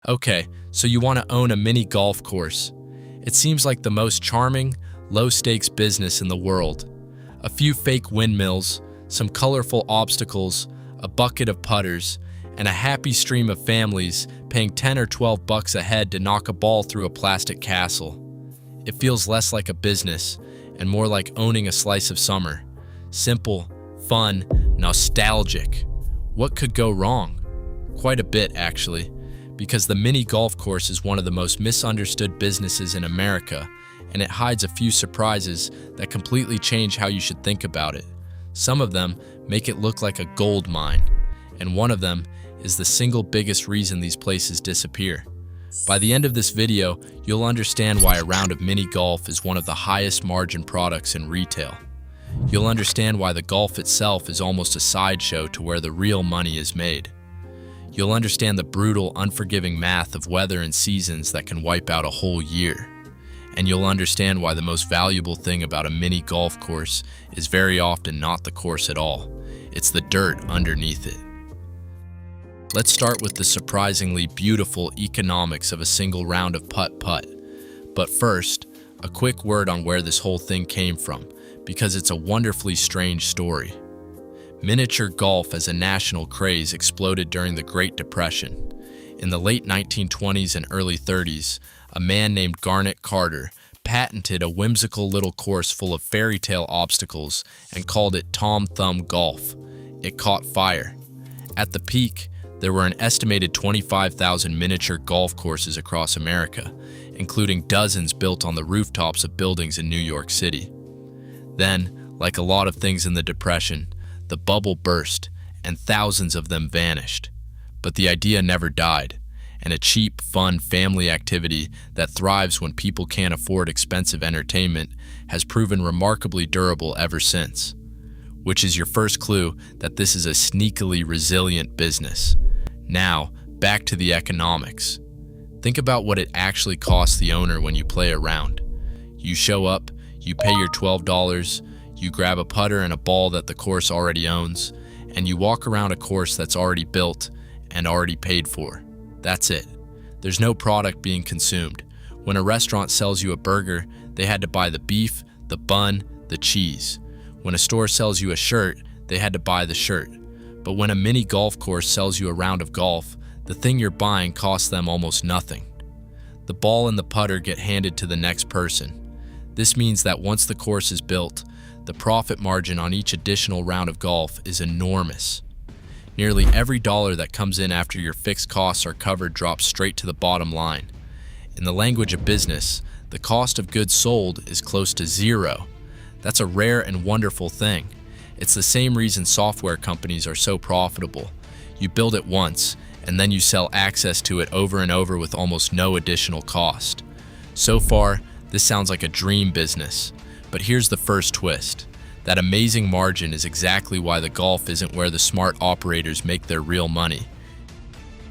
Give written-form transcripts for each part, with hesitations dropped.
Okay, so you want to own a mini golf course. It seems like the most charming, low-stakes business in the world. A few fake windmills, some colorful obstacles, a bucket of putters, and a happy stream of families paying 10 or 12 bucks a head to knock a ball through a plastic castle. It feels less like a business and more like owning a slice of summer. Simple, fun, nostalgic. What could go wrong? Quite a bit, actually, because the mini golf course is one of the most misunderstood businesses in America, and it hides a few surprises that completely change how you should think about it. Some of them make it look like a gold mine, and one of them is the single biggest reason these places disappear. By the end of this video, you'll understand why a round of mini golf is one of the highest margin products in retail. You'll understand why the golf itself is almost a sideshow to where the real money is made. You'll understand the brutal, unforgiving math of weather and seasons that can wipe out a whole year. And you'll understand why the most valuable thing about a mini golf course is very often not the course at all. It's the dirt underneath it. Let's start with the surprisingly beautiful economics of a single round of putt-putt. But first, a quick word on where this whole thing came from, because it's a wonderfully strange story. Miniature golf as a national craze exploded during the Great Depression. In the late 1920s and early 30s, a man named Garnet Carter patented a whimsical little course full of fairy tale obstacles and called it Tom Thumb Golf. It caught fire. At the peak, there were an estimated 25,000 miniature golf courses across America, including dozens built on the rooftops of buildings in New York City. Then, like a lot of things in the Depression, the bubble burst and thousands of them vanished. But the idea never died, and a cheap, fun family activity that thrives when people can't afford expensive entertainment has proven remarkably durable ever since. Which is your first clue that this is a sneakily resilient business. Now, back to the economics. Think about what it actually costs the owner when you play a round. You show up, you pay your $12, you grab a putter and a ball that the course already owns, and you walk around a course that's already built and already paid for. That's it. There's no product being consumed. When a restaurant sells you a burger, they had to buy the beef, the bun, the cheese. When a store sells you a shirt, they had to buy the shirt. But when a mini golf course sells you a round of golf, the thing you're buying costs them almost nothing. The ball and the putter get handed to the next person. This means that once the course is built, the profit margin on each additional round of golf is enormous. Nearly every dollar that comes in after your fixed costs are covered drops straight to the bottom line. In the language of business, the cost of goods sold is close to zero. That's a rare and wonderful thing. It's the same reason software companies are so profitable. You build it once, and then you sell access to it over and over with almost no additional cost. So far, this sounds like a dream business. But here's the first twist. That amazing margin is exactly why the golf isn't where the smart operators make their real money.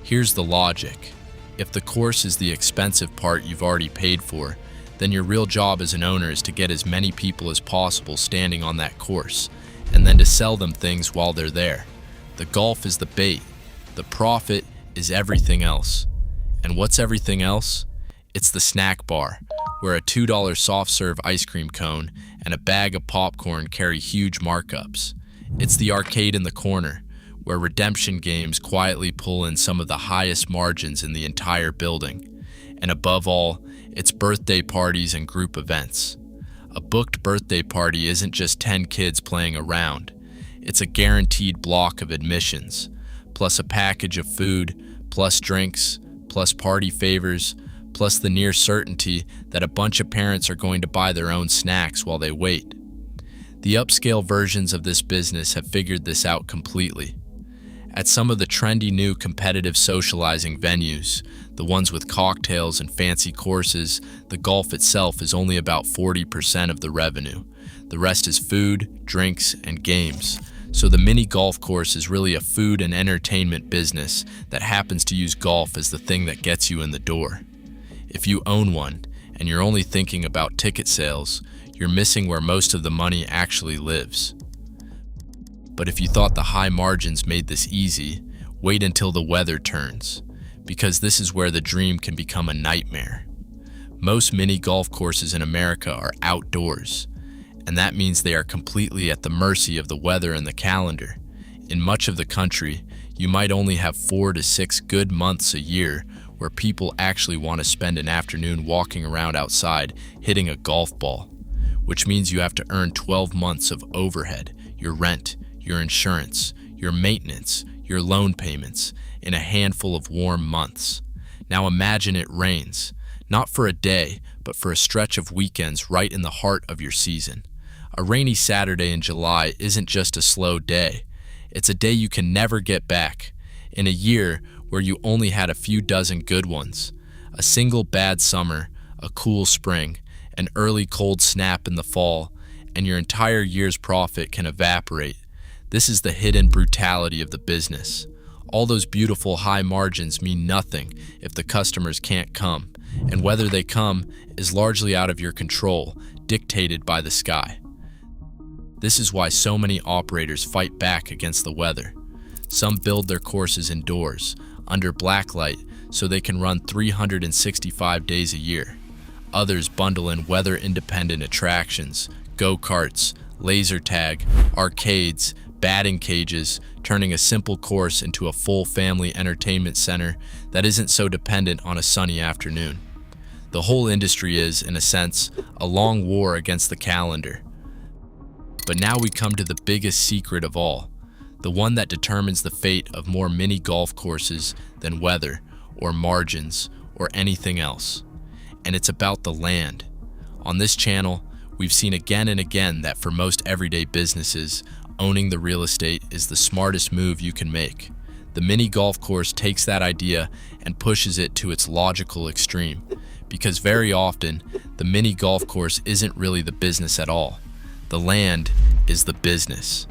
Here's the logic. If the course is the expensive part you've already paid for, then your real job as an owner is to get as many people as possible standing on that course, and then to sell them things while they're there. The golf is the bait. The profit is everything else. And what's everything else? It's the snack bar, where a $2 soft serve ice cream cone and a bag of popcorn carry huge markups. It's the arcade in the corner, where redemption games quietly pull in some of the highest margins in the entire building. And above all, it's birthday parties and group events. A booked birthday party isn't just 10 kids playing around. It's a guaranteed block of admissions, plus a package of food, plus drinks, plus party favors, plus the near certainty that a bunch of parents are going to buy their own snacks while they wait. The upscale versions of this business have figured this out completely. At some of the trendy new competitive socializing venues, the ones with cocktails and fancy courses, the golf itself is only about 40% of the revenue. The rest is food, drinks, and games. So the mini golf course is really a food and entertainment business that happens to use golf as the thing that gets you in the door. If you own one, and you're only thinking about ticket sales, you're missing where most of the money actually lives. But if you thought the high margins made this easy, wait until the weather turns. because this is where the dream can become a nightmare. Most mini golf courses in America are outdoors, and that means they are completely at the mercy of the weather and the calendar. In much of the country, you might only have 4 to 6 good months a year where people actually want to spend an afternoon walking around outside hitting a golf ball, which means you have to earn 12 months of overhead, your rent, your insurance, your maintenance, your loan payments, in a handful of warm months. Now imagine it rains, not for a day, but for a stretch of weekends right in the heart of your season. A rainy Saturday in July isn't just a slow day. It's a day you can never get back. In a year where you only had a few dozen good ones, a single bad summer, a cool spring, an early cold snap in the fall, and your entire year's profit can evaporate. This is the hidden brutality of the business. All those beautiful high margins mean nothing if the customers can't come, and whether they come is largely out of your control, dictated by the sky. This is why so many operators fight back against the weather. Some build their courses indoors, under blacklight, so they can run 365 days a year. Others bundle in weather-independent attractions, go-karts, laser tag, arcades, batting cages, turning a simple course into a full family entertainment center that isn't so dependent on a sunny afternoon. The whole industry is, in a sense, a long war against the calendar. But now we come to the biggest secret of all, the one that determines the fate of more mini golf courses than weather or margins or anything else. And it's about the land. On this channel, we've seen again and again that for most everyday businesses, owning the real estate is the smartest move you can make. The mini golf course takes that idea and pushes it to its logical extreme, because very often, the mini golf course isn't really the business at all. The land is the business,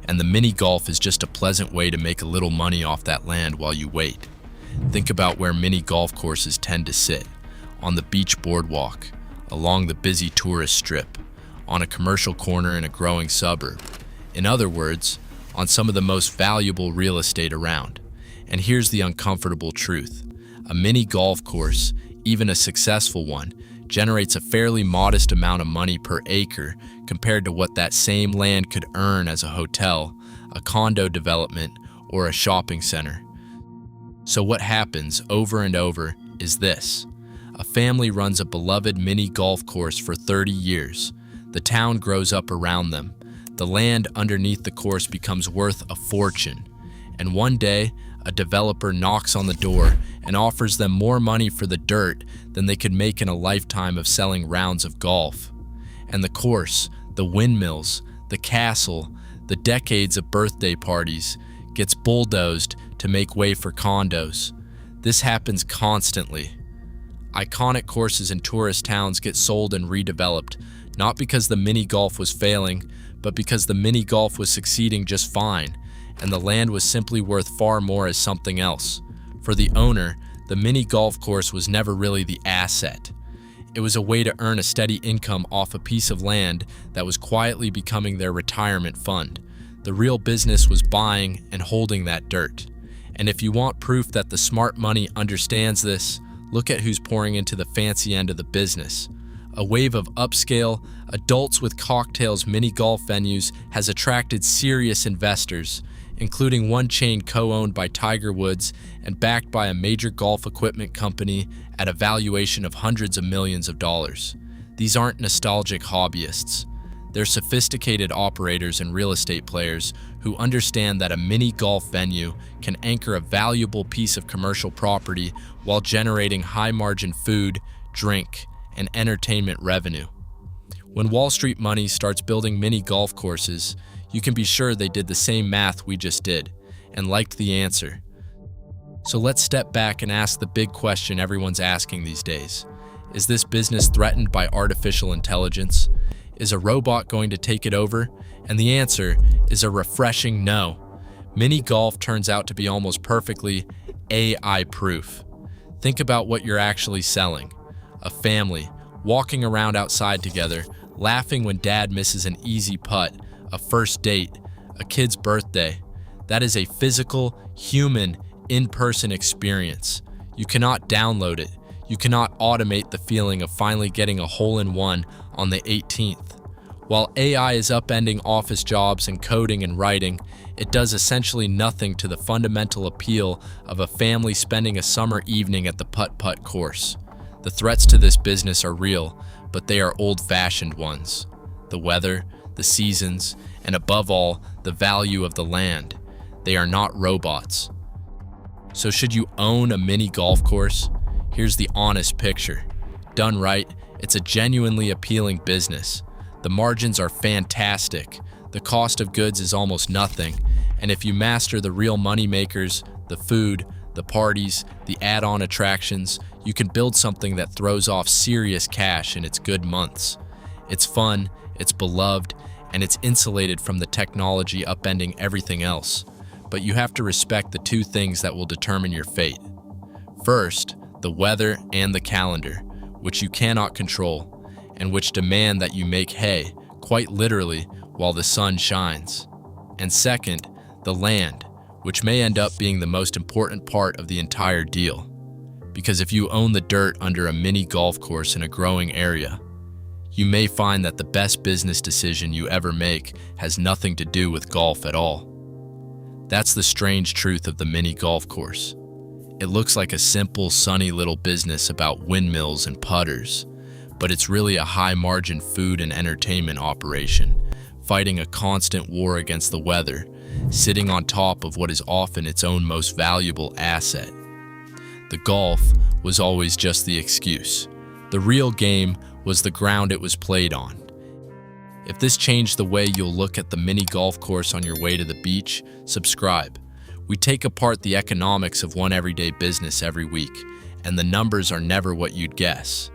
and the mini golf is just a pleasant way to make a little money off that land while you wait. Think about where mini golf courses tend to sit: on the beach boardwalk, along the busy tourist strip, on a commercial corner in a growing suburb. In other words, on some of the most valuable real estate around. And here's the uncomfortable truth: a mini golf course, even a successful one, generates a fairly modest amount of money per acre compared to what that same land could earn as a hotel, a condo development, or a shopping center. So what happens over and over is this: a family runs a beloved mini golf course for 30 years. The town grows up around them. The land underneath the course becomes worth a fortune. And one day, a developer knocks on the door and offers them more money for the dirt than they could make in a lifetime of selling rounds of golf. And the course, the windmills, the castle, the decades of birthday parties, gets bulldozed to make way for condos. This happens constantly. Iconic courses in tourist towns get sold and redeveloped, not because the mini golf was failing, but because the mini golf was succeeding just fine, and the land was simply worth far more as something else. For the owner, the mini golf course was never really the asset. It was a way to earn a steady income off a piece of land that was quietly becoming their retirement fund. The real business was buying and holding that dirt. And if you want proof that the smart money understands this, look at who's pouring into the fancy end of the business. A wave of upscale, adults with cocktails mini golf venues has attracted serious investors, including one chain co-owned by Tiger Woods and backed by a major golf equipment company at a valuation of hundreds of millions of dollars. These aren't nostalgic hobbyists. They're sophisticated operators and real estate players who understand that a mini golf venue can anchor a valuable piece of commercial property while generating high-margin food, drink, and entertainment revenue. When Wall Street money starts building mini golf courses, you can be sure they did the same math we just did and liked the answer. So let's step back and ask the big question everyone's asking these days. Is this business threatened by artificial intelligence? Is a robot going to take it over? And the answer is a refreshing no. Mini golf turns out to be almost perfectly AI-proof. Think about what you're actually selling. A family, walking around outside together, laughing when dad misses an easy putt, a first date, a kid's birthday. That is a physical, human, in-person experience. You cannot download it. You cannot automate the feeling of finally getting a hole-in-one on the 18th. While AI is upending office jobs and coding and writing, it does essentially nothing to the fundamental appeal of a family spending a summer evening at the putt-putt course. The threats to this business are real, but they are old-fashioned ones. The weather, the seasons, and above all, the value of the land. They are not robots. So should you own a mini golf course? Here's the honest picture. Done right, it's a genuinely appealing business. The margins are fantastic. The cost of goods is almost nothing. And if you master the real money makers, the food, the parties, the add-on attractions, you can build something that throws off serious cash in its good months. It's fun, it's beloved, and it's insulated from the technology upending everything else. But you have to respect the two things that will determine your fate. First, the weather and the calendar, which you cannot control, and which demand that you make hay, quite literally, while the sun shines. And second, the land, which may end up being the most important part of the entire deal. Because if you own the dirt under a mini golf course in a growing area, you may find that the best business decision you ever make has nothing to do with golf at all. That's the strange truth of the mini golf course. It looks like a simple, sunny little business about windmills and putters, but it's really a high-margin food and entertainment operation, fighting a constant war against the weather, sitting on top of what is often its own most valuable asset. The golf was always just the excuse. The real game was the ground it was played on. If this changed the way you'll look at the mini golf course on your way to the beach, subscribe. We take apart the economics of one everyday business every week, and the numbers are never what you'd guess.